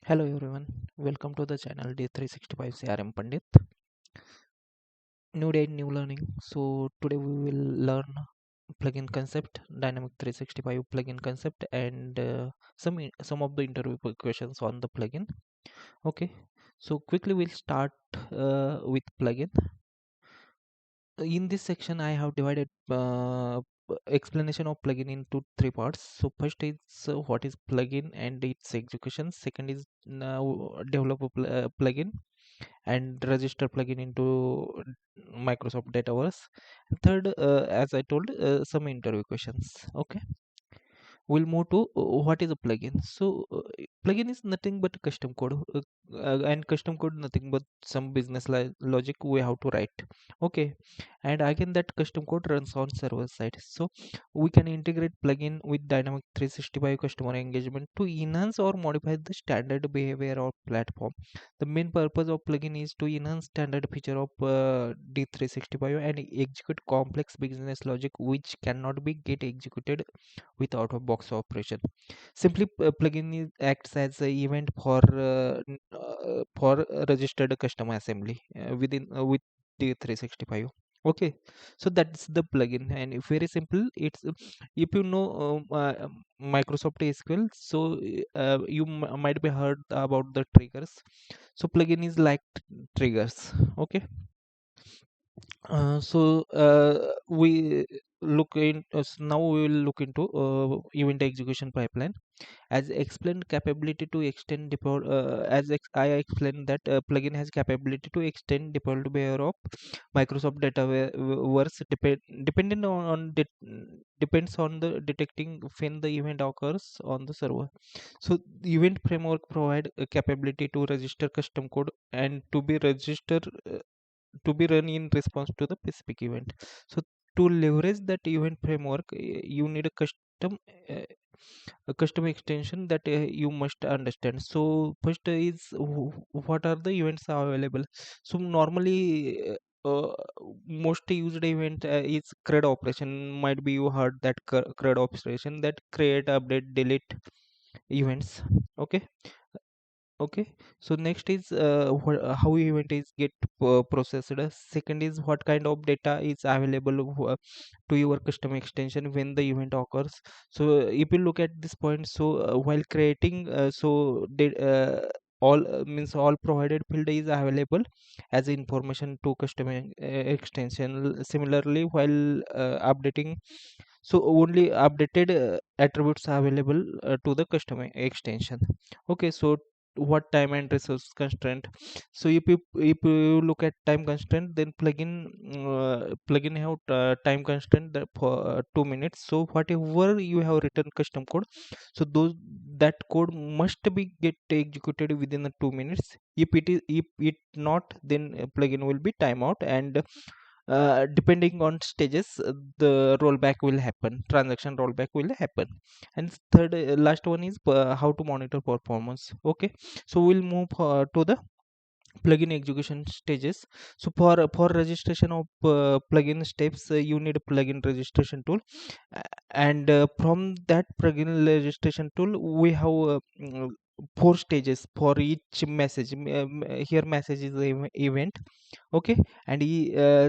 Hello everyone, welcome to the channel D365 CRM Pandit. New day, new learning. So today we will learn plugin concept, Dynamic 365 plugin concept, and some of the interview questions on the plugin. Okay, so quickly we'll start with plugin. In this section, I have divided explanation of plugin into three parts. So first is what is plugin and its execution. Second is develop a plugin and register plugin into Microsoft Dataverse. Third, as I told, some interview questions. Okay, we'll move to what is a plugin. So plugin is nothing but custom code, and custom code nothing but some business logic we have to write. Okay, and again that custom code runs on server side. So we can integrate plugin with dynamic 365 customer engagement to enhance or modify the standard behavior of platform. The main purpose of plugin is to enhance standard feature of D365 and execute complex business logic which cannot be get executed with out of box operation. Simply, plugin acts as a event for registered customer assembly within with D365. Okay, so that's the plugin, and if very simple. It's if you know Microsoft SQL, so you might be heard about the triggers. So plugin is like triggers. Okay, we look in now we will look into event execution pipeline. As explained, capability to extend deploy I explained that plugin has capability to extend deployed behavior of Microsoft Dataverse depending depends on the detecting when the event occurs on the server. So the event framework provide a capability to register custom code and to be run in response to the specific event. So to leverage that event framework, you need uh, a custom extension that you must understand. So first is what are the events available. So normally most used event is CRUD operation. Might be you heard that CRUD operation, that create, update, delete events. Okay, okay. So next is how event is get processed. Second is what kind of data is available to your custom extension when the event occurs. So if you look at this point, so while creating did all means all provided field is available as information to custom extension. Similarly, while updating, so only updated attributes are available to the custom extension. Okay, so what time and resource constraint. So if you look at time constraint, then plugin have time constraint that for 2 minutes. So whatever you have written custom code, so those that code must be get executed within the 2 minutes. If it not, then plugin will be timeout, and depending on stages, the rollback will happen, transaction rollback will happen. And third, last one is how to monitor performance. Okay, so we'll move to the plugin execution stages. So for registration of plugin steps, you need a plugin registration tool. And from that plugin registration tool, we have 4 stages for each message. Here message is the event. Okay, and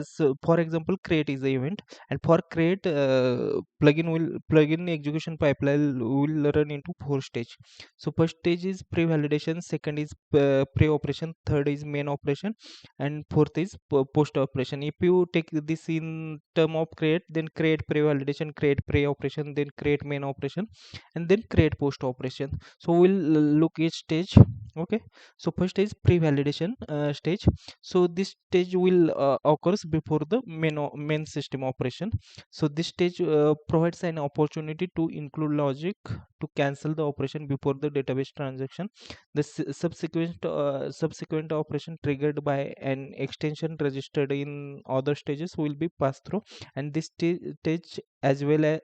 so for example, create is the event, and for create, plugin execution pipeline will run into 4 stage. So first stage is pre-validation, second is pre-operation, third is main operation, and fourth is post operation. If you take this in term of create, then create pre-validation, create pre-operation, then create main operation, and then create post operation. So we'll look each stage. Okay, so first is pre-validation stage. So this stage will occurs before the main system operation. So this stage provides an opportunity to include logic to cancel the operation before the database transaction. The subsequent operation triggered by an extension registered in other stages will be passed through, and this stage as well,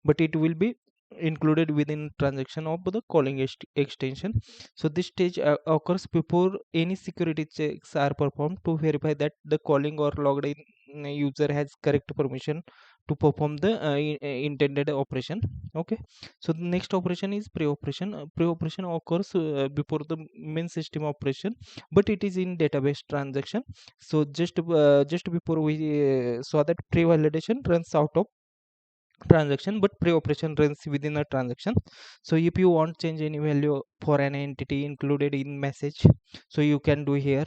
but it will be included within transaction of the calling extension. So this stage occurs before any security checks are performed to verify that the calling or logged in user has correct permission to perform the intended operation. Okay, so the next operation is pre-operation. Pre-operation occurs before the main system operation, but it is in database transaction. So just before we saw that pre-validation runs out of transaction, but pre-operation runs within a transaction. So if you want change any value for an entity included in message, so you can do here.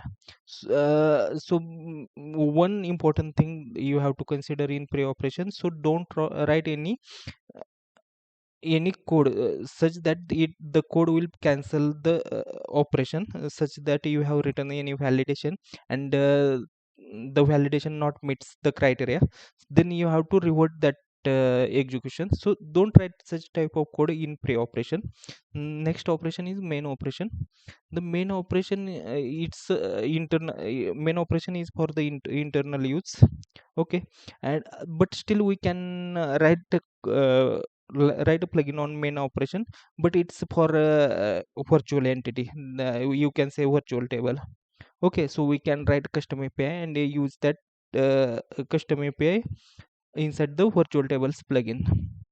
One important thing you have to consider in pre-operation, so don't write any code such that the code will cancel the operation, such that you have written any validation and the validation not meets the criteria, then you have to revert that execution. So don't write such type of code in pre-operation. Next operation is main operation. The main operation, it's internal. Main operation is for the internal use. Okay, and but still we can write a plugin on main operation, but it's for virtual entity. You can say virtual table. Okay, so we can write custom API and use that custom API inside the virtual tables plugin.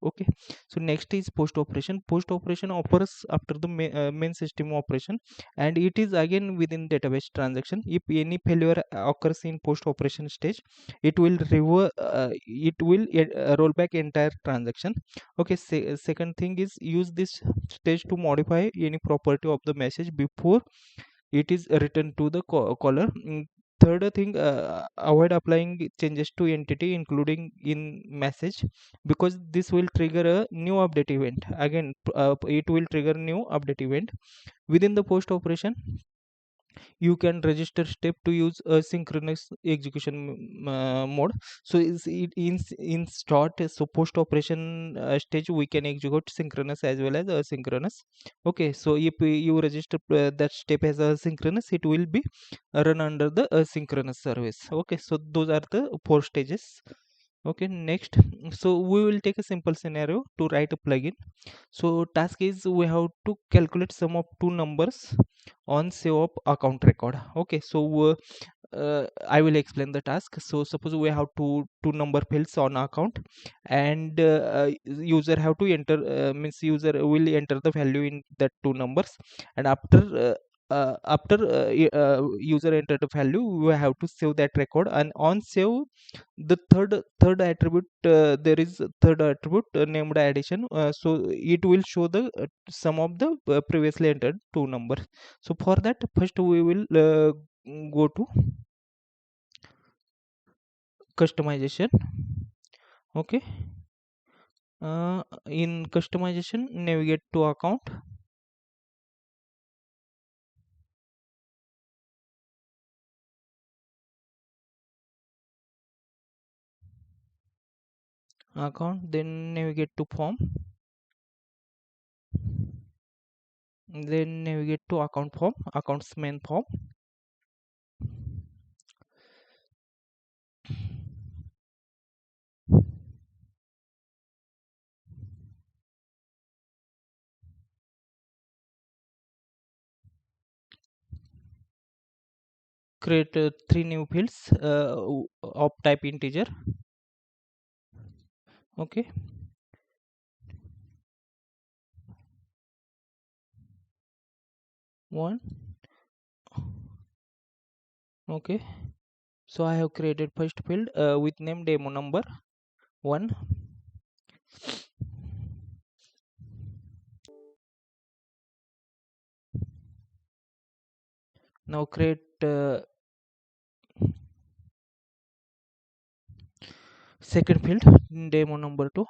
Okay, so next is post operation. Post operation occurs after the main system operation, and it is again within database transaction. If any failure occurs in post operation stage, it will roll back entire transaction. Okay, second thing is use this stage to modify any property of the message before it is written to the caller. Third thing, avoid applying changes to entity including in message, because this will trigger a new update event. Again, it will trigger new update event within the post operation. You can register step to use a synchronous execution mode. So is it in start, so post operation stage we can execute synchronous as well as asynchronous. Okay, so if you register that step as asynchronous, it will be run under the asynchronous service. Okay, so those are the four stages. Okay, next, so we will take a simple scenario to write a plugin. So task is we have to calculate sum of two numbers on save of account record. Okay, so I will explain the task. So suppose we have two number fields on account, and user have to enter, means user will enter the value in that two numbers, and after user enter the value, we have to save that record. And on save, the third attribute, there is a third attribute named addition. So it will show the sum of the previously entered two numbers. So for that, first we will go to customization. Okay, in customization, navigate to account, then navigate to form, then navigate to account form, accounts main form. Create three new fields of type integer. Okay, one. Okay, so I have created first field with name demo number 1. Now create second field, demo number 2,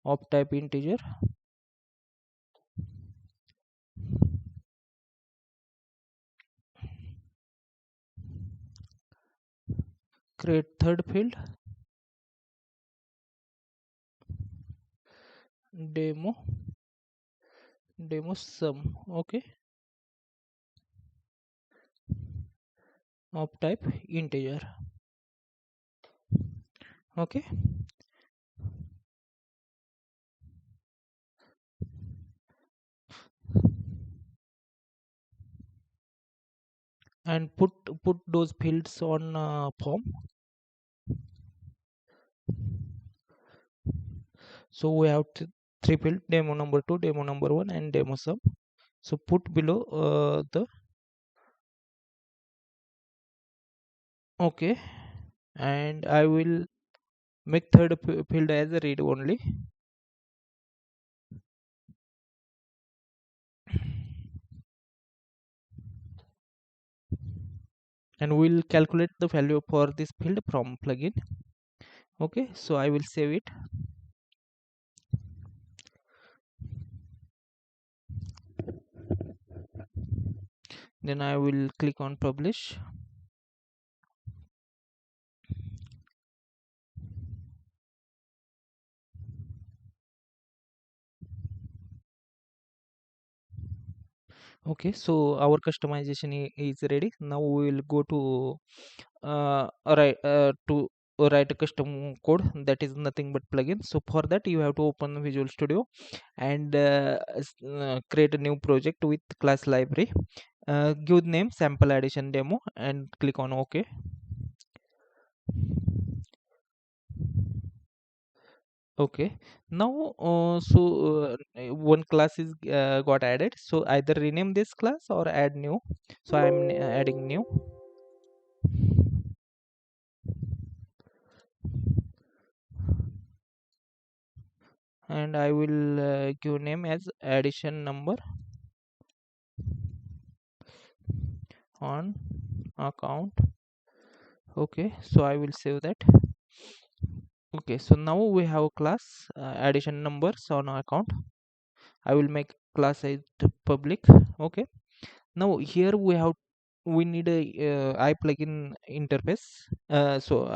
of type integer. Create third field, demo sum. Okay, of type integer. Okay, and put those fields on form. So we have three fields: demo number 2, demo number 1, and demo sum. So put below the okay, and I will make third field as a read only, and we'll calculate the value for this field from plugin. Okay, so I will save it. Then I will click on publish. Okay, so our customization is ready. Now we will go to write to write a custom code that is nothing but plugin. So for that you have to open Visual Studio and create a new project with class library. Give name sample addition demo and click on OK. Okay, now one class is got added. So either rename this class or add new. So I'm adding new, and I will give name as addition number on account. Okay, so I will save that. Okay, so now we have a class addition numbers on account. I will make class as public. Okay, now here we need a plugin interface. So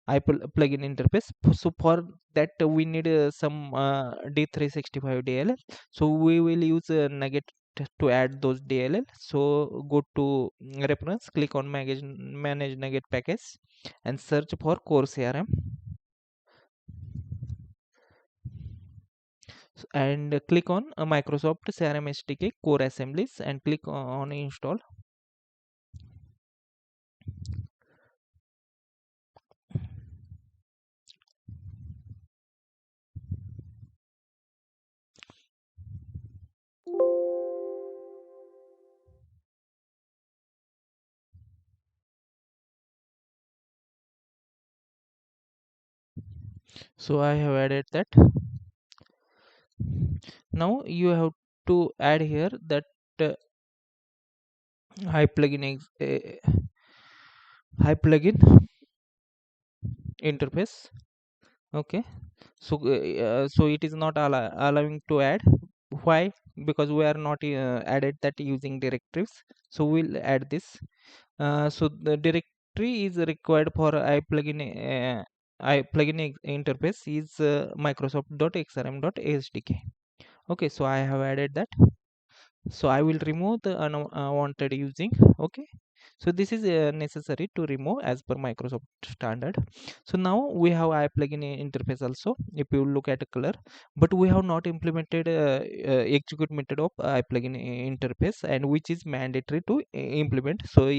plugin interface. So for that we need some D365 DLL. So we will use Nugget to add those DLL. So go to reference, click on manage Nugget package, and search for core CRM, and click on Microsoft CRM SDK core assemblies and click on install. So I have added that. Now you have to add here that uh, high plugin high plugin interface. Okay, so so it is not allowing to add. Why? Because we are not added that using directives. So we'll add this. So the directory is required for iPlugin interface is microsoft.xrm.asdk. Okay, so I have added that. So I will remove the unwanted using. Okay, so this is necessary to remove as per Microsoft standard. So now we have iPlugin interface also, if you look at the color, but we have not implemented execute method of iPlugin interface, and which is mandatory to implement. So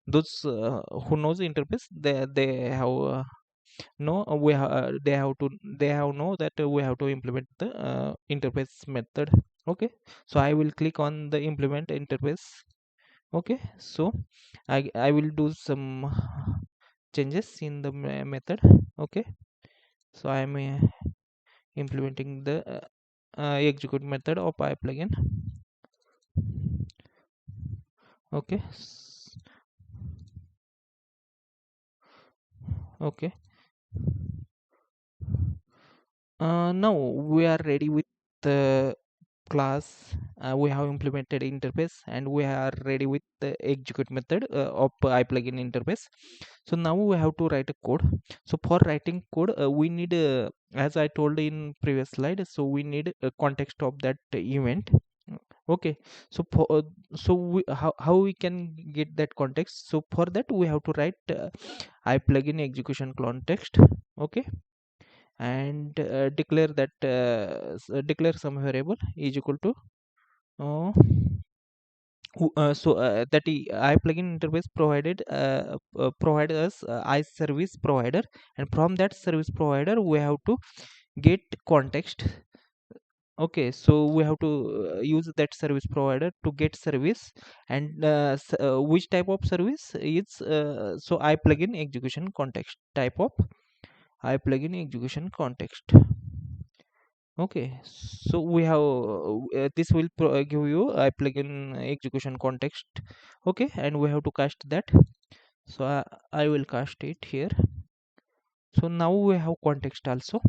those who knows interface, they have no they have know that we have to implement the interface method. Okay, so I will click on the implement interface. Okay, so I will do some changes in the method. Okay, so I am implementing the execute method of plugin. Okay, okay, now we are ready with the class. We have implemented interface, and we are ready with the execute method of iPlugin interface. So now we have to write a code. So for writing code we need as I told in previous slide, so we need a context of that event. Okay, so how we can get that context? So for that we have to write iPlugin execution context. Okay, and declare that declare some variable is equal to uh, that I plugin interface provide us I service provider, and from that service provider we have to get context. Okay, so we have to use that service provider to get service, and which type of service is so I plugin execution context type of I plugin execution context. Okay, so we have this will give you I plugin execution context. Okay, and we have to cast that. So I will cast it here. So now we have context also.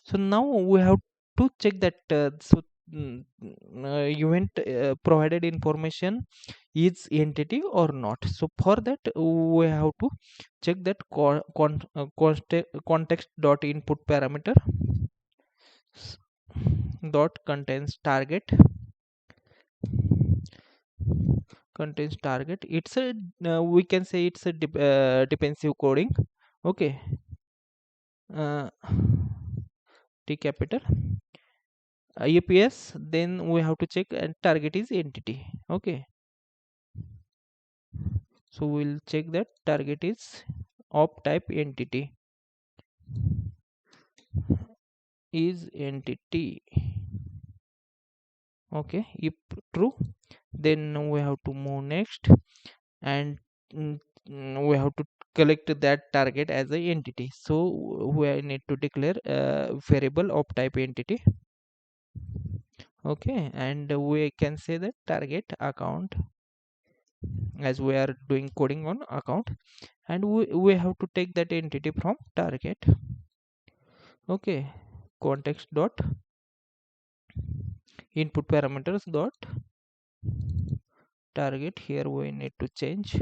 So now we have to check that event provided information is entity or not. So for that we have to check that context dot input parameter s- dot contains target. It's a we can say it's a defensive coding. Okay, uh, T capital UPS, then we have to check and target is entity. Okay, so we'll check that target is of type entity, is entity. Okay, if true, then we have to move next, and we have to collect that target as a entity. So we need to declare a variable of type entity. Okay, and we can say that target account, as we are doing coding on account, and we have to take that entity from target. Okay, context dot input parameters dot target, here we need to change.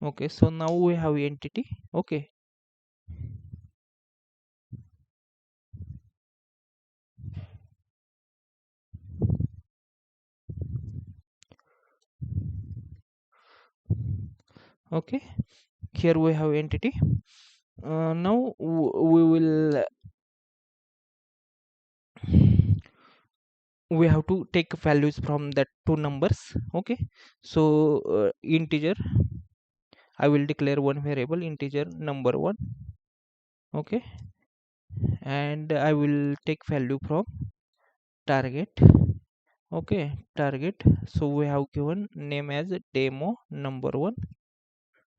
Okay, so now we have entity. Okay, okay, here we have entity. Now we have to take values from that two numbers. Okay, so integer, I will declare one variable integer number one. Okay, and I will take value from target. Okay, target, so we have given name as demo number one.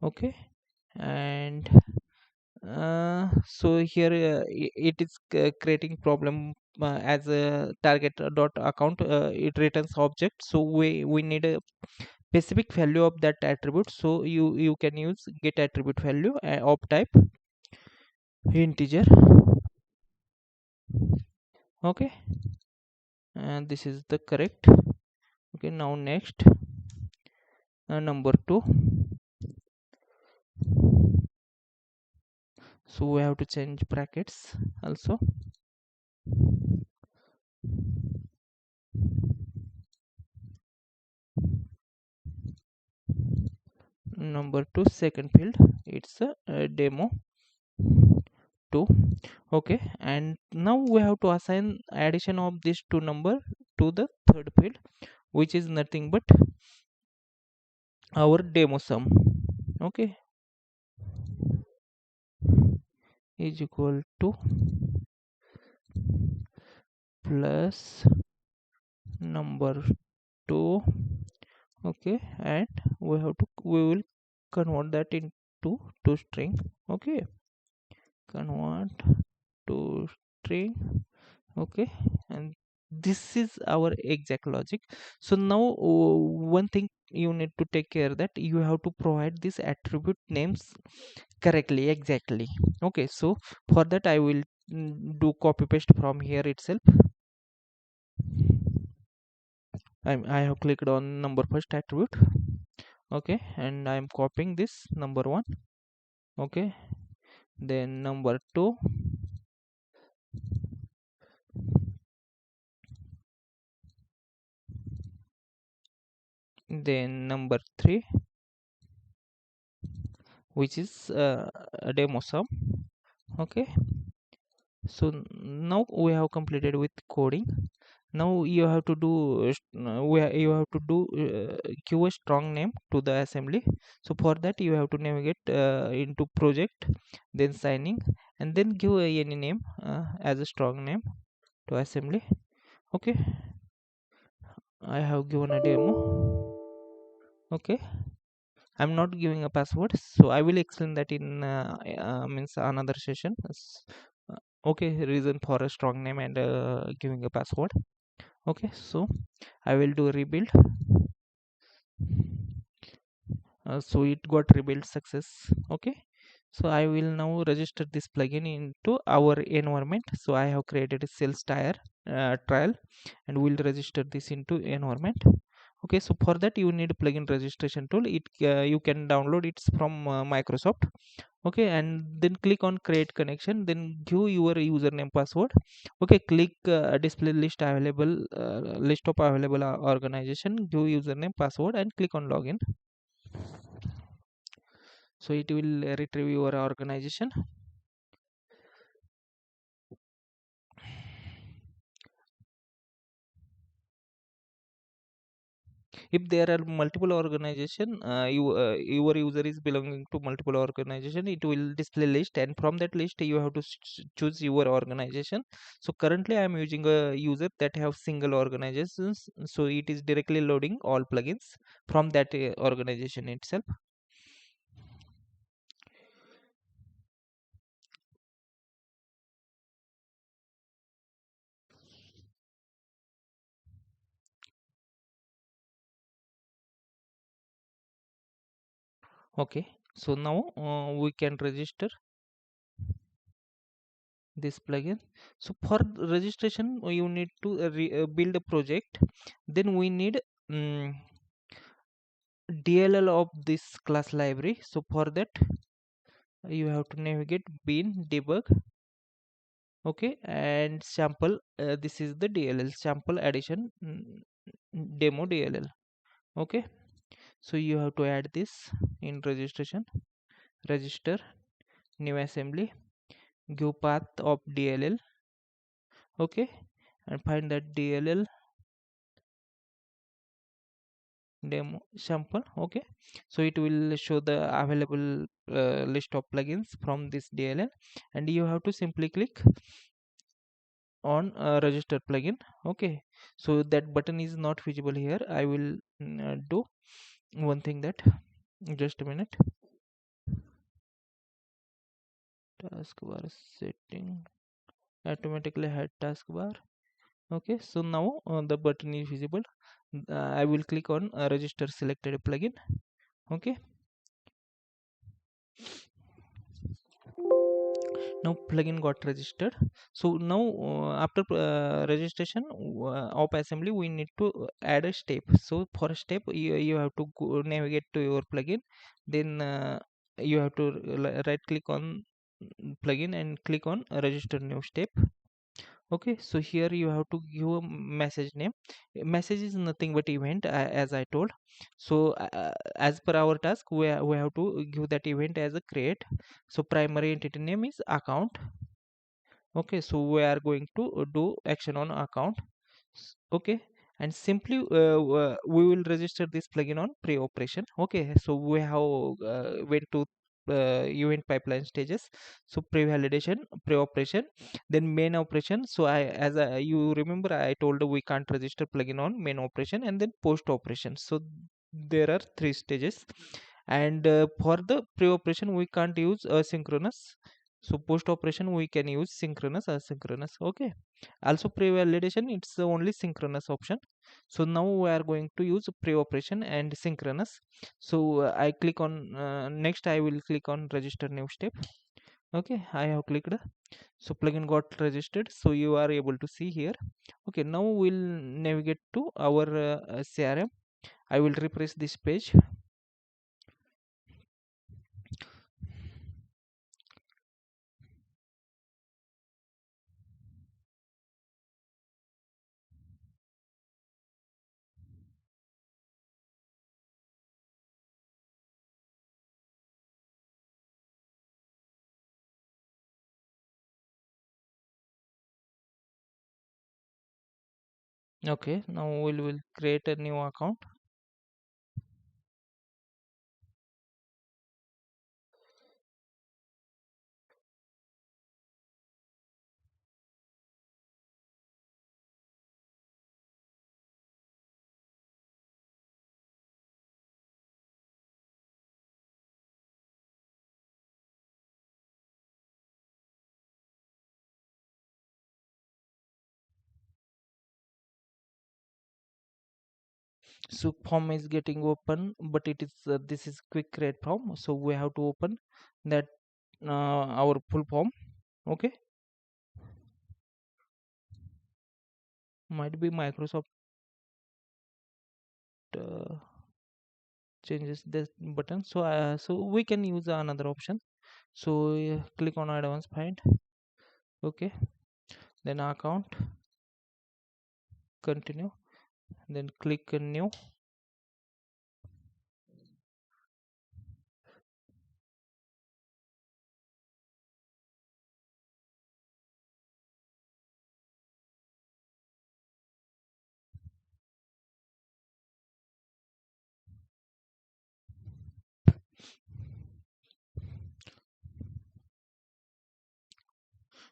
Okay, and so here it is creating problem as a target dot account, it returns object, so we need a specific value of that attribute. So you can use get attribute value of type integer. Okay, and this is the correct. Okay, now next, number two, so we have to change brackets also. Number two second field, it's a demo 2. Okay, and now we have to assign addition of these two number to the third field, which is nothing but our demo sum. Okay, is equal to plus number 2. Okay, and we will convert that into to string. Okay, convert to string. Okay, and this is our exact logic. So now one thing you need to take care that you have to provide these attribute names correctly, exactly. Okay, so for that I will do copy paste from here itself. I have clicked on number first attribute. Okay, and I am copying this number one. Okay, then number two, then number three, which is a demo sum. Okay, so now we have completed with coding. Now you have to do you have to do give a strong name to the assembly. So for that you have to navigate into project, then signing, and then give any name as a strong name to assembly. Okay, I have given a demo. Okay, I'm not giving a password, so I will explain that in means another session. Okay, reason for a strong name and giving a password. Okay, so I will do a rebuild. So it got rebuilt success. Okay, so I will now register this plugin into our environment. So I have created a sales trial and will register this into environment. Okay, so for that you need a plugin registration tool. It you can download it from Microsoft. Okay, and then click on create connection, then give your username password. Okay, click display list available list of available organization, give username password and click on login. So it will retrieve your organization. If there are multiple organization, your user is belonging to multiple organization, it will display list, and from that list you have to choose your organization. So currently I am using a user that have single organizations, so it is directly loading all plugins from that organization itself. Okay, so now we can register this plugin. So for registration you need to build a project, then we need DLL of this class library. So for that you have to navigate bin debug. Okay, and sample, this is the DLL sample addition demo DLL. Okay, so you have to add this in registration. Register new assembly, give path of DLL. Okay, and find that DLL demo sample. Okay, so it will show the available list of plugins from this DLL, and you have to simply click on register plugin. Okay, so that button is not visible here. I will do one thing, that just a minute. Taskbar setting, automatically hide taskbar. Okay, so now the button is visible. I will click on register selected plugin. Okay, now plugin got registered. So now after registration of assembly, we need to add a step. So for a step you have to navigate to your plugin, then you have to right click on plugin and click on register new step. Okay, so here you have to give a message name. Message is nothing but event, as I told. So as per our task, we have to give that event as a create. So primary entity name is account. Okay, so we are going to do action on account. Okay, and simply we will register this plugin on pre-operation. Okay, so we have went to event pipeline stages. So pre-validation, pre-operation, then main operation. So you remember I told we can't register plugin on main operation, and then post operation. So there are three stages, and for the pre-operation we can't use asynchronous. So post operation we can use synchronous, asynchronous. Okay, also pre-validation, it's the only synchronous option. So now we are going to use pre-operation and synchronous. So I click on next I will click on register new step. Okay, I have clicked. So plugin got registered, so you are able to see here. Okay, now we'll navigate to our CRM. I will refresh this page. Okay, now we'll create a new account. So form is getting open, but it is this is quick create form, so we have to open that our full form. Okay, might be Microsoft uh, changes this button, so we can use another option. So click on advanced find. Okay, then account, continue, then click new.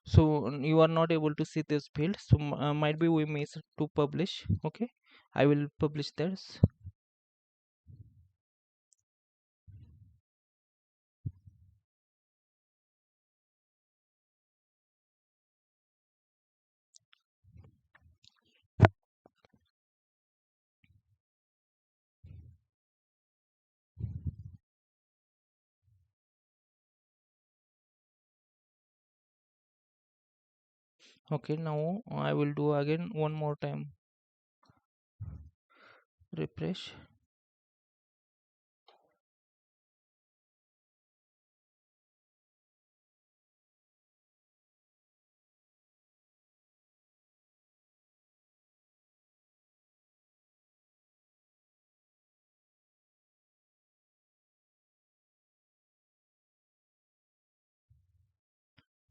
So you are not able to see this field, so might be we miss to publish. Okay, I will publish this. Okay, now I will do again one more time, refresh.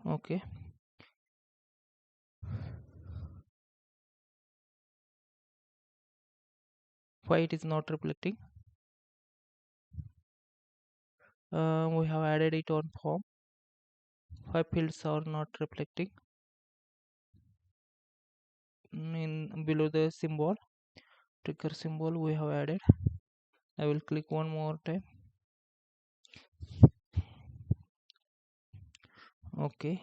Okay, why it is not reflecting? We have added it on form. Why fields are not reflecting? In below the symbol, trigger symbol we have added. I will click one more time. Okay,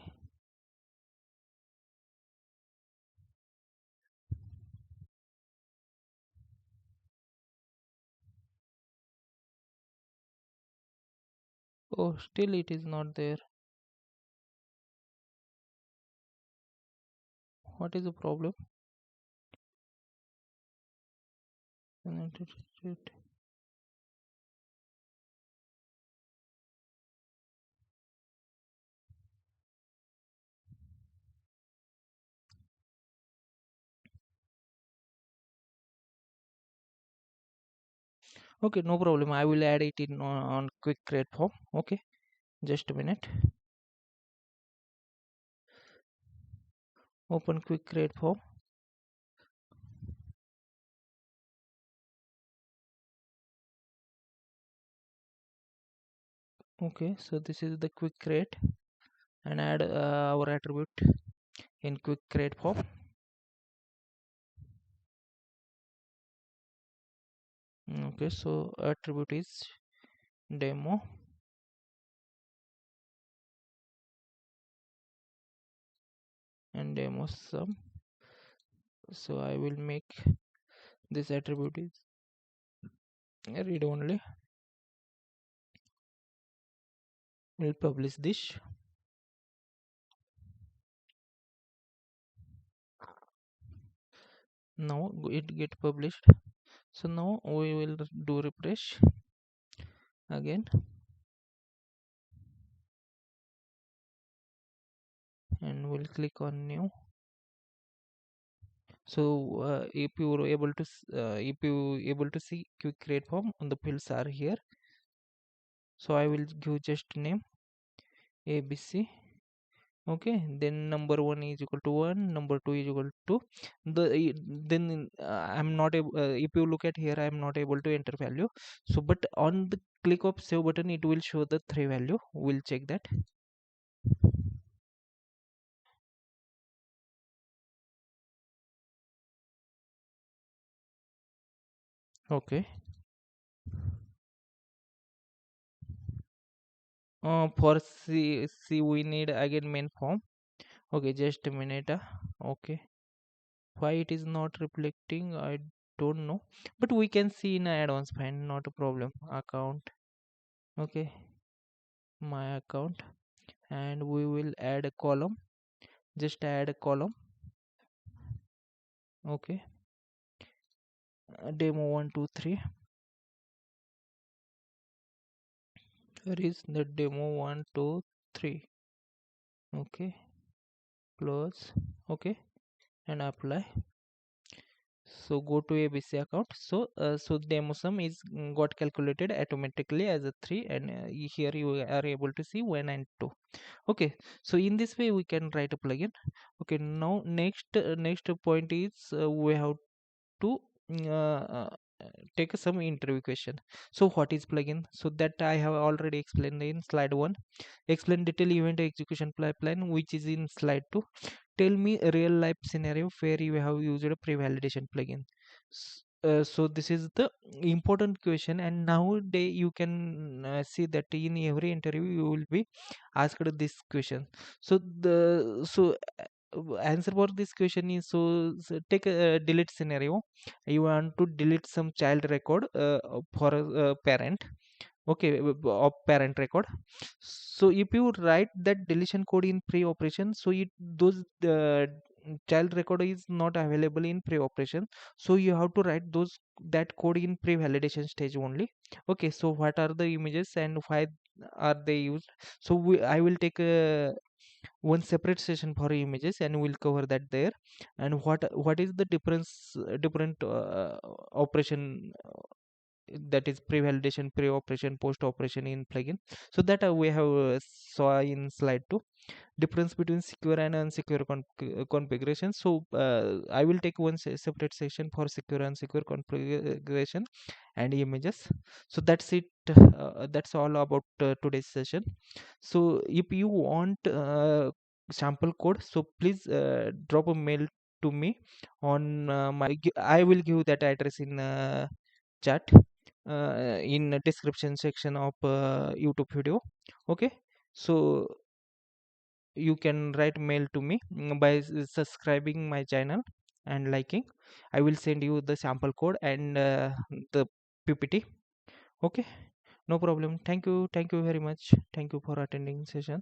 oh still it is not there. What is the problem? Okay, no problem, I will add it in on quick create form. Okay, just a minute. Open quick create form. Okay, so this is the quick create, and add our attribute in quick create form. Okay, so attribute is demo, and demo sum. So I will make this attribute is read only. We'll publish this. Now it get published. So now we will do refresh again, and we'll click on new. So if you were able to if you able to see quick create form, the fields are here. So I will give just name ABC, Okay, then number 1 is equal to 1, number 2 is equal to the then I'm not able, if you look at here, I'm not able to enter value. So but on the click of save button, it will show the 3 value. We'll check that. Okay, for C we need again main form. Okay, just a minute. Okay, why it is not reflecting, I don't know, but we can see in advanced find, not a problem. Account. Okay, my account, and we will add a column. Just add a column. Okay, demo 1 2 3. Here is the demo 1 2 3. Okay, close. Okay, and apply. So go to ABC account. So demo sum is got calculated automatically as a 3, and here you are able to see 1 and 2. Okay, so in this way we can write a plugin. Okay, now next point is we have to uh, take some interview question. So what is plugin? So that I have already explained in slide 1. Explain detail event execution pipeline, which is in slide 2. Tell me a real life scenario where you have used a pre-validation plugin. So this is the important question, and nowadays you can see that in every interview you will be asked this question. So answer for this question is, so take a delete scenario. You want to delete some child record for a parent. Okay, of parent record. So if you write that deletion code in pre-operation, so it those child record is not available in pre-operation, so you have to write those that code in pre-validation stage only. Okay, so what are the images and why are they used? So I will take a one separate session for images, and we'll cover that there. And what is the different operation, that is pre-validation, pre-operation, post-operation in plugin. So that we have saw in slide 2. Difference between secure and unsecure configuration. So I will take one separate section for secure and unsecure configuration and images. So that's it. That's all about today's session. So if you want sample code, so please drop a mail to me on I will give that address in chat, in the description section of YouTube video. Okay, so you can write mail to me by subscribing my channel and liking. I will send you the sample code and the PPT. Okay, no problem. Thank you very much. Thank you for attending session.